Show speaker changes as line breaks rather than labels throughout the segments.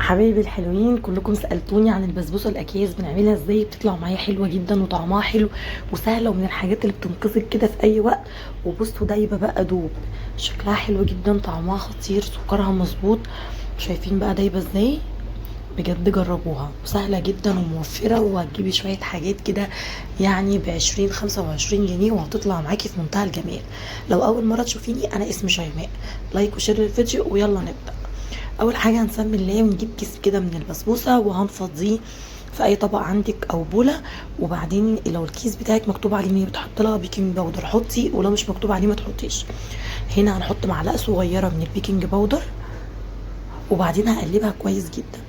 حبايبي الحلوين كلكم سألتوني عن البسبوسة الأكياس بنعملها ازاي. بتطلع معايا حلوة جدا وطعمها حلو وسهلة ومن الحاجات اللي بتنقذك كده في أي وقت. وبصوا دايبة بقى دوب، شكلها حلو جدا، طعمها خطير، سكرها مظبوط. شايفين بقى دايبة ازاي؟ بجد جربوها، سهلة جدا وموفرة، وهتجيبي شوية حاجات كده يعني ب20 25 جنيه وهتطلع معاكي في منتهى الجمال. لو أول مرة تشوفيني أنا اسمي شيماء. لايك وشير للفيديو ويلا نبدأ. اول حاجه هنسمي الله ونجيب كيس كده من البسبوسه وهنفضيه في اي طبق عندك او بوله. وبعدين لو الكيس بتاعك مكتوب عليه ان هي بتحط لها بيكنج باودر حطي، ولو مش مكتوب عليه ما تحطيش. هنا هنحط معلقه صغيره من البيكنج باودر، وبعدين هقلبها كويس جدا.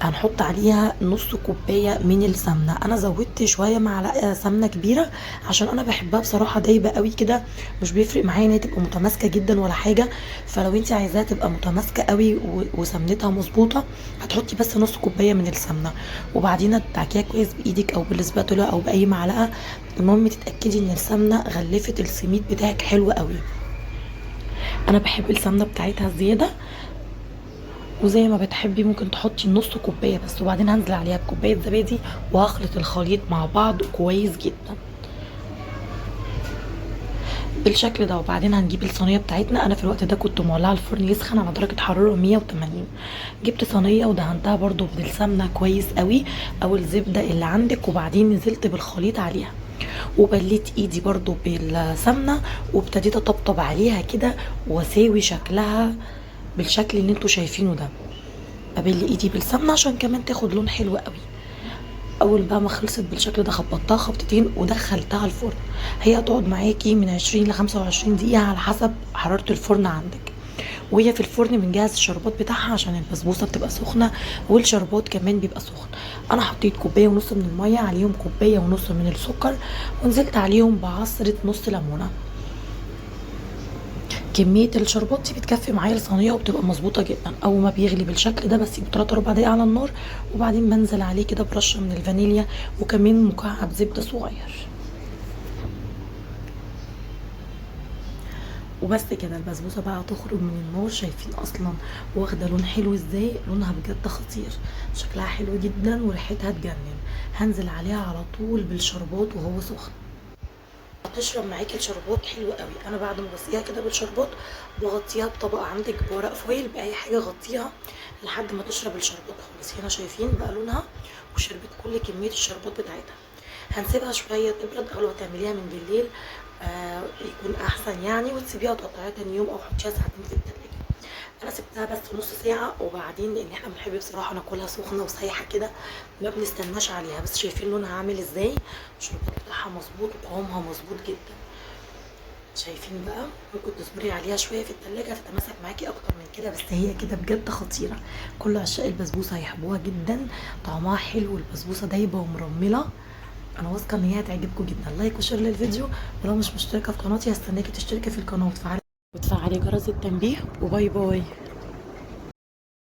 هنحط عليها نص كوبايه من السمنه، انا زودت شويه معلقه سمنه كبيره عشان انا بحبها بصراحه دايبه قوي كده. مش بيفرق معايا ان هي تبقى متماسكه جدا ولا حاجه. فلو انت عايزاها تبقى متماسكه قوي وسمنتها مظبوطه هتحطي بس نص كوبايه من السمنه. وبعدين تدعكيها كويس بايدك او بالسباتولا او باي معلقه. المهم تتاكدي ان السمنه غلفت السميد بتاعك حلو قوي. انا بحب السمنه بتاعتها زياده، وزي ما بتحبي ممكن تحطي نص كوبايه بس. وبعدين هنزل عليها بكوبايه زبادي وهخلط الخليط مع بعض كويس جدا بالشكل ده. وبعدين هنجيب الصينيه بتاعتنا. انا في الوقت ده كنت مولعه الفرن يسخن على درجه حراره 180. جبت صينيه ودهنتها برضو بالسمنه كويس قوي او الزبده اللي عندك، وبعدين نزلت بالخليط عليها وبليت ايدي برضو بالسمنه وابتديت اطبطب عليها كده واساوي شكلها بالشكل اللي انتوا شايفينه ده. ابل ايدي بالسمنه عشان كمان تاخد لون حلو قوي. اول بقى ما خلصت بالشكل ده خبطتها خبطتين ودخلتها الفرن. هي هتقعد معاكي من 20 ل 25 دقيقه على حسب حراره الفرن عندك. وهي في الفرن بنجهز الشربات بتاعها عشان البسبوسه بتبقى سخنه والشربات كمان بيبقى سخن. انا حطيت كوبايه ونص من الميه عليهم كوبايه ونص من السكر، ونزلت عليهم بعصره نص ليمونه. كميه الشربات دي بتكفي معايا الصينيه وبتبقى مظبوطه جدا. اول ما بيغلي بالشكل ده بسيبه 3 4 دقايق على النار، وبعدين بنزل عليه كده برشه من الفانيليا وكمان مكعب زبده صغير. وبس كده البسبوسه بقى تخرج من النار. شايفين اصلا واخده لون حلو ازاي؟ لونها بجد خطير، شكلها حلو جدا وريحتها تجنن. هنزل عليها على طول بالشربات وهو سخن. هتشرب معاكي الشربات حلو قوي. انا بعد ما بسقيها كده بالشربات بغطيها بطبقه عندك بورق فويل باي حاجه غطيها لحد ما تشرب الشربات خالص. هنا شايفين بقى لونها وشربت كل كميه الشربات بتاعتها. هنسيبها شويه تبرد او لو تعمليها من بالليل يكون احسن يعني، وتسيبيها وتقطعيها تاني يوم او حطيها ساعتين في التلاجة. انا سبتها بس نص ساعه، وبعدين لان احنا بنحب بصراحه ناكلها سخنه وسايحه كده ما بنستناش عليها. بس شايفين لونها عامل ازاي؟ الشربات بتاعها مظبوط وقوامها مظبوط جدا. شايفين بقى؟ ممكن تصبري عليها شويه في التلاجة تتماسك معاكي اكتر من كده، بس هي كده بجد خطيره. كل عشاق البسبوسه هيحبوها جدا، طعمها حلو، البسبوسه دايبه ومرمله. انا واثقه ان هي هتعجبكم جدا. لايك وشير للفيديو، ولو مش مشتركه في قناتي هستناكي تشتركي في القناه وتفعلي جرس التنبيه. وباي باي.